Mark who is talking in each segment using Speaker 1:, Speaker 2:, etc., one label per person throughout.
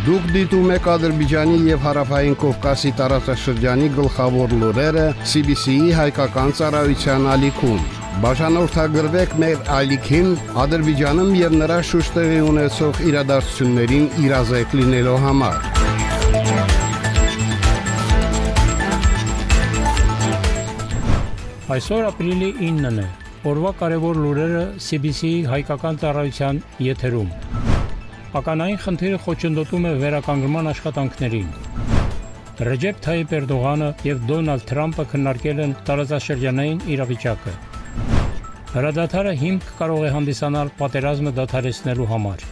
Speaker 1: Դուք դիտում եք Ադրբեջանի եւ Հարավային Կովկասի տարածաշրջանի գլխավոր լուրերը CBC-ի հայկական ծառայության ալիքում։ Բաժանորդագրվեք մեր ալիքին Ադրբեջանում եւ նրա շուրջ տեղի ունեցող իրադարձություններին իրազեկ լինելու համար։
Speaker 2: Այսօր ապրիլի 9-ն է։ Օրվա կարևոր լուրերը CBC-ի հայկական ծառայության եթերում։ Ականային խնդիրը խոչընդոտում է վերականգնման աշխատանքներին։ Ռեջեփ Թայիփ Էրդողանը եւ Դոնալդ Թրամփը քննարկել են տարածաշրջանային իրավիճակը։ Հրադադարը հիմք կարող է հանդիսանալ պատերազմը դադարեցնելու համար։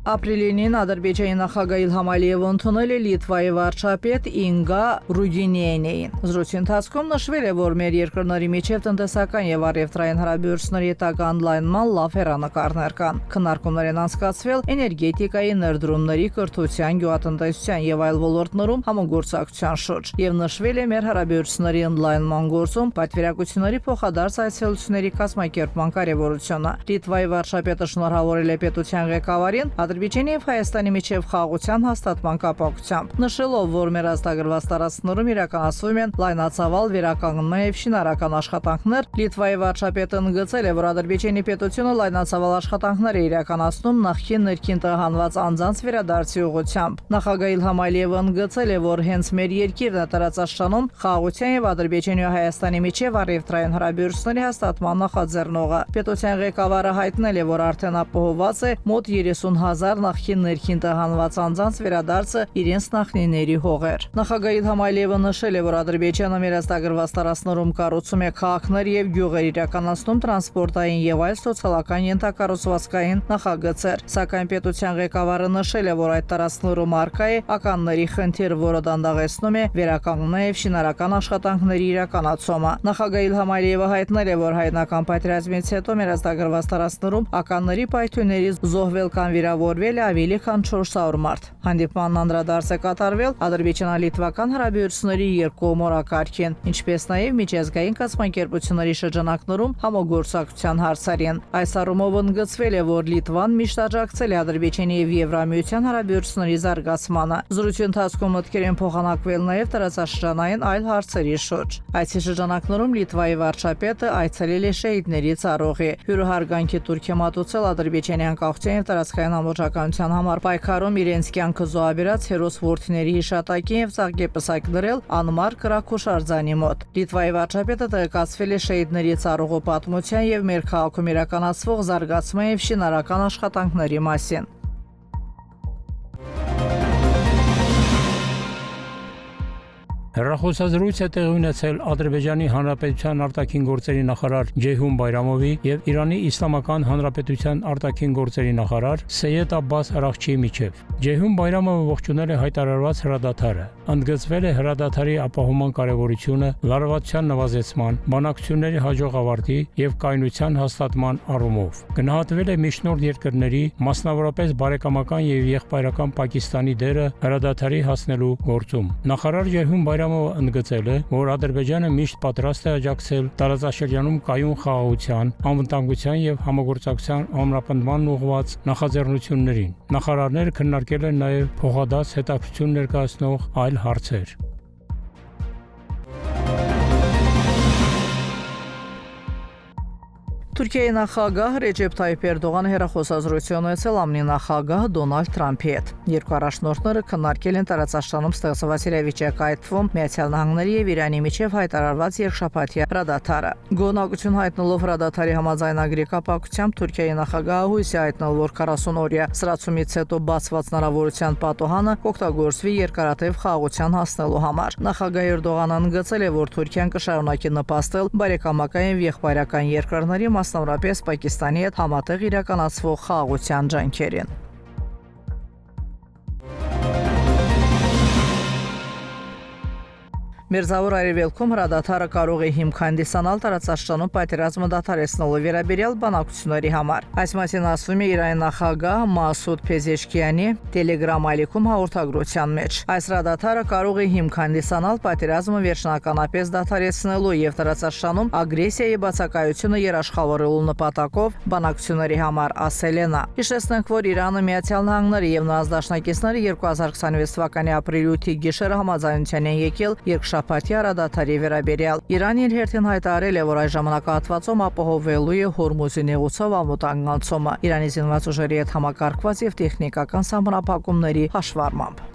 Speaker 3: Ապրիլի 9-ին Ադրբեջանի նախագահ Իլհամ Ալիևը ընդունել է Լիտվայի վարչապետ Ինգա Ռուդինյանին։ Զրույցի ընթացքում նշվել է, որ մեր երկրների միջև տնտեսական եւ առևտրային հարաբերությունների տակ օնլայնման լավ հեռանկարներ կան։ Քննարկումներ են անցկացվել էներգետիկայի, ներդրումների, կրթության, գյուղատնտեսության եւ այլ ոլորտներում համագործակցության շուրջ եւ նշվել է մեր հարաբերությունների օնլայնման գործում պատվիրակությունների փոխադարձ այցելությունների կազմակերպման կարեւորությունը։ Լիտվայի վարչապետը շնորհավորել է պետության ղեկավարին Ադրբեջանի եւ Հայաստանի միջև խաղաղության հաստատման կապակցությամբ, նշելով, որ մեր ազդագրված տարածքներում իրականացվում են լայնածավալ վերականգնման եւ շինարարական աշխատանքներ, Լիտվայի վարչապետը ընդգծել է, որ Ադրբեջանի պետությունը լայնածավալ աշխատանքներ է իրականացնում նախկին ներքին տեղահանված անձանց վերադարձի ուղղությամբ։ Նախագահ Իլհամ Ալիևը ընդգծել է, որ հենց մեր երկիրն է տարածաշրջանում խաղաղության եւ Ադրբեջանի ու Հայաստանի միջև առևտրային հարաբերությունների հաստատման նախաձեռնողը։ Պետության ղեկավարը հայտնել է, որ արդեն ապահովված է մոտ 30,000 նախկին ներքին տեղահանված անձանց վերադարձը իրենց նախնիների հողեր։ Նախագահ Իլհամ Ալիևը նշել է, որ Ադրբեջանը մեր ազդագրված տարածքներում կառուցում է քաղաքներ եւ գյուղեր, իրականացնում տրանսպորտային եւ այլ սոցիալական ենթակառուցվածքային նախագծեր։ Սակայն պետության ղեկավարը նշել է, որ այդ տարածքներում առկա է ականների խնդիր, որը դանդաղեցնում է վերականգնման եւ շինարարական աշխատանքների իրականացումը։ Նախագահ Իլհամ Ալիևը հայտնել է, որ հայնական պատերազմից հետո մեր ազդագրված տարածքներում ականների պայթյուններից զոհվել կամ վիրավորվել է ավելի քան 400 մարդ։ Հանդիպմանն անդրադարձ է կատարվել ադրբեջանա-լիտվական հարաբերությունների երկկողմ օրակարգին, ինչպես նաև միջազգային կազմակերպությունների շրջանակներում համագործակցության հարցերին։ Այս առումով ընդգծվել է, որ Լիտվան միշտ աջակցել է Ադրբեջանի եւ Եվրամիության հարաբերությունների զարգացմանը։ Զրույցի ընթացքում մտքեր են փոխանակվել նաև տարածաշրջանային այլ հարցերի շուրջ։ Այցի շրջանակներում Լիտվայի վարչապետը այցելել է շահիդների ծառողի։ Հյուրահարգանքի տուրք է մատուցել ադրբեջանի անկախության եւ տարածքային ամբողջականության համար պայքարում իրենց կյանքը զոհաբերած հերոս որդիների հիշատակին եւ ծաղկեպսակ դրել անմար կրակուշարձանի մոտ։ Լիտվայի վարչապետը տեղեկացվել է շահիդների ծառողու պատմության եւ մեր քաղաքում իրականացվող զարգացման եւ շինարարական աշխատանքների մասին։
Speaker 2: Հեռախոսազրույց է տեղի ունեցել Ադրբեջանի Հանրապետության արտաքին գործերի նախարար Ջեյհուն Բայրամովի եւ Իրանի Իսլամական Հանրապետության արտաքին գործերի նախարար Սեյեդ Աբբաս Արաղչիի միջև։ Ջեյհուն Բայրամովը ողջունել է հայտարարված հրադադարը, ընդգծվել է հրադադարի ապահովման կարևորությունը լարվածության նվազեցման, բանակցությունների հաջող ավարտի եւ կայունության հաստատման առումով։ Գնահատվել է միջնորդ երկրների, մասնավորապես բարեկամական եւ եղբայրական Պակիստանի դերը հրադադարի հասնելու գործում։ Նախարար Ջեյհուն Բայրամովը ընդգծել է, որ Ադրբեջանը միշտ պատրաստ է աջակցել տարածաշրջանում կայուն խաղաղության, անվտանգության եւ համագործակցության ամրապնդման ուղղված նախաձեռնություններին։ Նախարարները քննարկել են նաեւ փոխադարձ հետաքրքրություն ներկայացնող այլ հարցեր։
Speaker 3: Թուրքիայի նախագահ Ռեջեփ Թայիփ Էրդողանը հեռախոսազրույց ունեցել ԱՄՆ նախագահ Դոնալդ Թրամփի հետ։ Երկու առաջնորդները քննարկել են տարածաշրջանում ստեղծված իրավիճակը, այդ թվում Միացյալ Նահանգների եւ Իրանի միջև հայտարարված երկշաբաթյա հրադադարը։ Գոհնակություն հայտնելով հրադադարի համաձայնագրի կապակցությամբ Թուրքիայի նախագահը հույս է հայտնել, որ 40-օրյա սրացումից հետո բացված հնարավորության պատոհանը կօգտագործվի երկարատև խաղաղության հասնելու համար։ Նախագահ Էրդողանը ընդգծել է, որ Թուրքիան կշարունակի նպաստել բարեկամական եւ եղբայրական երկրների մասնավորապես Պակիստանի հետ համատեղ իրականացվող խաղաղության ջանքերին։ Մերձավոր Արևելքում հրադադարը կարող է հիմք հանդիսանալ տարածաշրջանում պատերազմը դադարեցնելու վերաբերյալ բանակցությունների համար։ Այս մասին ասվում է Իրանի նախագահ Մասուդ Փեզեշքյանի Telegram այլիքում հաղորդագրության մեջ։ Այս հրադադարը կարող է հիմք հանդիսանալ պատերազմը վերջնականապես դադարեցնելու եւ տարածաշրջանում ագրեսիայի բացակայությունը երաշխավորելու նպատակով բանակցությունների համար, ասել է նա։ Հիշեցնենք, որ Իրանը, Միացյալ Նահանգները եւ նրանց դաշնակիցները 2026 թվականի ապրիլի 8-ի գիշերը համաձայնության են եկել երկշաբաթյա հրադադարի վերաբերյալ։ Իրանը իր հերթին հայտարարել է, որ այս ժամանակահատվածում ապահովելու է Հորմուզի նեղուցով ամուտանգ անցումը Իրանի զինված ուժերի հետ համակարգված եւ տեխնիկական սահմանափակումների հաշվառմամբ։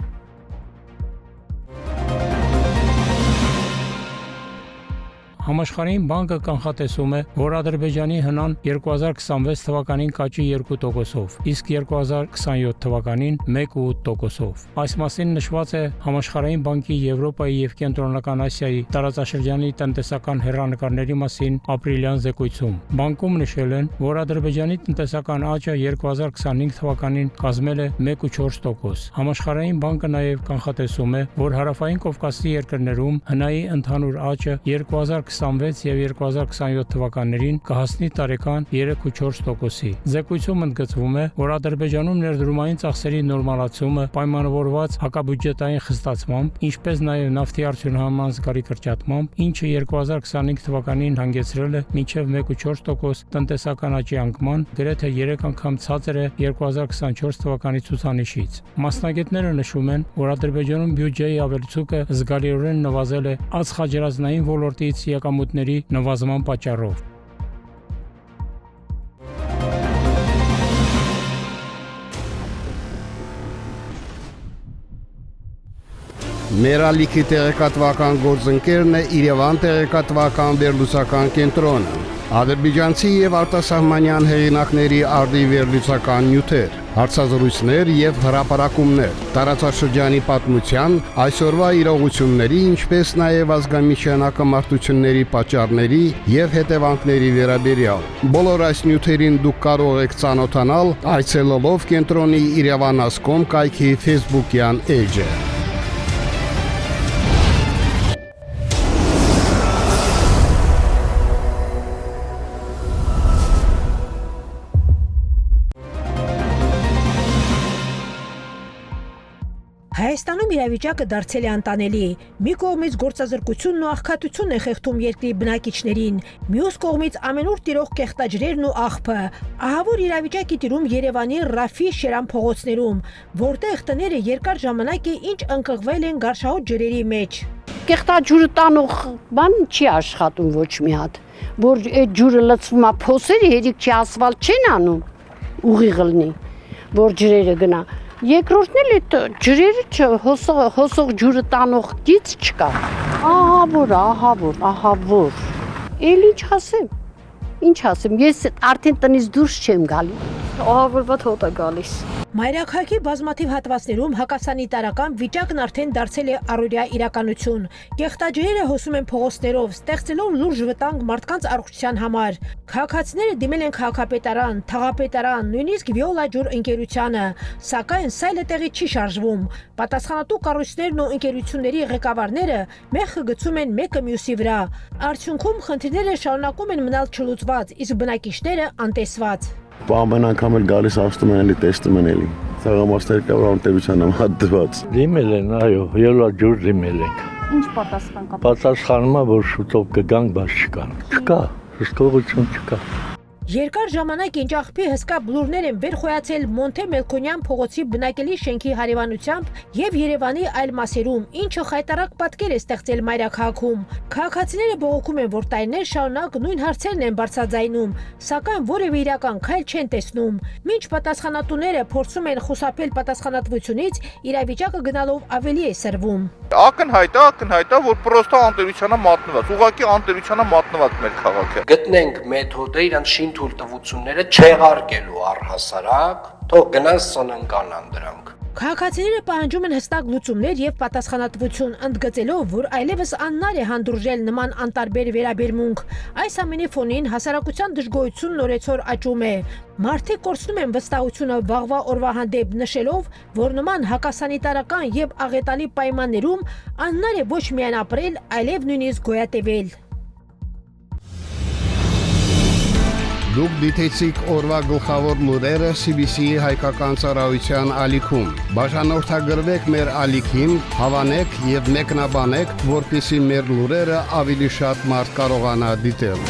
Speaker 2: Համաշխարհային բանկը կանխատեսում է, որ Ադրբեջանի հնան 2026 թվականին կաճի 2%-ով, իսկ 2027 թվականին 1.8%-ով։ Այս մասին նշված է Համաշխարհային բանկի Եվրոպայի եւ Կենտրոնական Ասիայի տարածաշրջանի տնտեսական հեռանկարների մասին ապրիլյան զեկույցում։ Բանկում նշել են, որ Ադրբեջանի տնտեսական աճը 2025 թվականին կազմել է 1.4%։ Համաշխարհային բանկը նաեւ կանխատեսում է, որ Հարավային Կովկասի երկրներում հնայի ընդհանուր աճը 2026 եւ 2027 թվականներին կհասնի տարեկան 3.4%-ի։ Զեկույցում ընդգծվում է, որ Ադրբեջանում ներդրումային ծախսերի նորմալացումը պայմանավորված հակաբյուջետային խստացմամբ, ինչպես նաեւ նավթի արդյունահանման զգալի կրճատմամբ, ինչը 2025 թվականին հանգեցրել է մինչև 1.4% տնտեսական աճի անկման, գրեթե 3 անգամ ցածր է 2024 թվականի ցուցանիշից։ Մասնագետները նշում են, որ Ադրբեջանում բյուջեի ավելցուկը զգալիորեն նվազել է ածխաջրածնային ոլորտից եկամուտների նվազման պատճառով։
Speaker 1: Մեր ալիքի տեղեկատվական գործընկերն է Երևան տեղեկատվական վերլուծական կենտրոնը։ Ադրբեջանցի եւ արտասահմանյան հեղինակների արդի վերլուծական նյութեր, հարցազրույցներ եւ հրապարակումներ, տարածաշրջանի պատմության, այսօրվա իրողությունների, ինչպես նաեւ ազգամիջյան ակամարտությունների պատճառների եւ հետևանքների վերաբերյալ։ Բոլոր այս նյութերին դուք կարող եք ծանոթանալ այցելելով կենտրոնի Երևանասկոմ կայքի Facebook-յան էջը։
Speaker 4: Հայաստանում իրավիճակը դարձել է անտանելի։ Մի կողմից գործազրկությունն ու աղքատությունն է խեղդում երկրի բնակիչներին, մյուս կողմից ամենուր տիրող կեղտաջրերն ու աղբը։ Ահավոր իրավիճակ է տիրում Երևանի Ռաֆի Շերան փողոցներում, որտեղ տները երկար ժամանակ է ինչ ընկղվել են գարշահոտ ջրերի մեջ։
Speaker 5: Կեղտաջուրը տանող բան չի աշխատում ոչ մի հատ, որ այդ ջուրը լցվում է փոսերը, երիք չի ասֆալտ չեն անում, ուղիղ լինի, որ ջրերը գնա։ Երկրորդն էլ այդ ջրերը հոսող ջուրը տանող գիծ չկա։ Ահավոր։ Էլ ինչ ասեմ, ես արդեն տնից դուրս չեմ գալի։ Ահավորված հոտ է գալիս։
Speaker 4: Մայրաքաղաքի բազմաթիվ հատվածներում հակասանիտարական վիճակն արդեն դարձել է առօրյա իրականություն։ Կեղտաջրերը հոսում են փողոցներով, ստեղծելով լուրջ վտանգ մարդկանց առողջության համար։ Քաղաքացիները դիմել են քաղաքապետարան, թաղապետարան, նույնիսկ Վիոլա ջուր ընկերությանը, սակայն սայլը տեղի չի շարժվում։ Պատասխանատու կառույցներն ու ընկերությունների ղեկավարները մեղքը գցում են մեկը մյուսի վրա։ Արդյունքում խնդիրները շարունակում են մնալ չլուծված, իսկ բնակիչները անտեսված։
Speaker 6: Ամեն անգամ էլ գալիս ասում են էլի տեսնում են էլի ցեղամասեր կա որ անտեսության համադրված
Speaker 7: դիմել են այո ելա ջուր դիմել են
Speaker 8: Ինչ պատասխան կա։
Speaker 7: Պատասխանում է որ շուտով կգանք բայց չկա հսկողություն չկա
Speaker 4: Երկար ժամանակ ինչ աղբի հսկա բլուրներ են վեր խոյացել Մոնթե Մելքոնյան փողոցի բնակելի շենքի հարևանությամբ եւ Երևանի այլ մասերում, ինչը խայտարակ պատկեր է ստեղծել մայրաքաղաքում։ Քաղաքացիները բողոքում են, որ տարիներ շարունակ նույն հարցերն են բարձրաձայնում, սակայն որևէ իրական քայլ չեն տեսնում։ Մինչ պատասխանատուները փորձում են խուսափել պատասխանատվությունից, իրավիճակը գնալով ավելի է սրվում։
Speaker 9: Ակնհայտ է, որ պրոստը անտերությանը մատնված, ուղղակի անտերությանը մատնված մեր քաղաքը։
Speaker 10: Գտնենք մեթոդը իրանց շինթույլ տվությունները չեղարկելու առհասարակ, թող գնան սննկանան դրանք։
Speaker 4: Քաղաքացիները պահանջում են հստակ լուծումներ եւ պատասխանատվություն, ընդգծելով, որ այլևս անհնար է հանդուրժել նման անտարբեր վերաբերմունք։ Այս ամենի ֆոնին հասարակության դժգոհությունն օրեցօր աճում է։ Մարդիկ կորցնում են վստահությունը վաղվա օրվա հանդեպ, նշելով, որ նման հակասանիտարական եւ աղետալի պայմաններում անհնար է ոչ միայն ապրել, այլև նույնիսկ գոյատևել։
Speaker 1: Դուք դիտեցիք օրվա գլխավոր լուրերը CBC-ի հայկական ծառայության ալիքում։ Բաժանորդագրվեք մեր ալիքին, հավանեք եւ մեկնաբանեք, որպեսզի մեր լուրերը ավելի շատ մարդ կարողանա դիտել։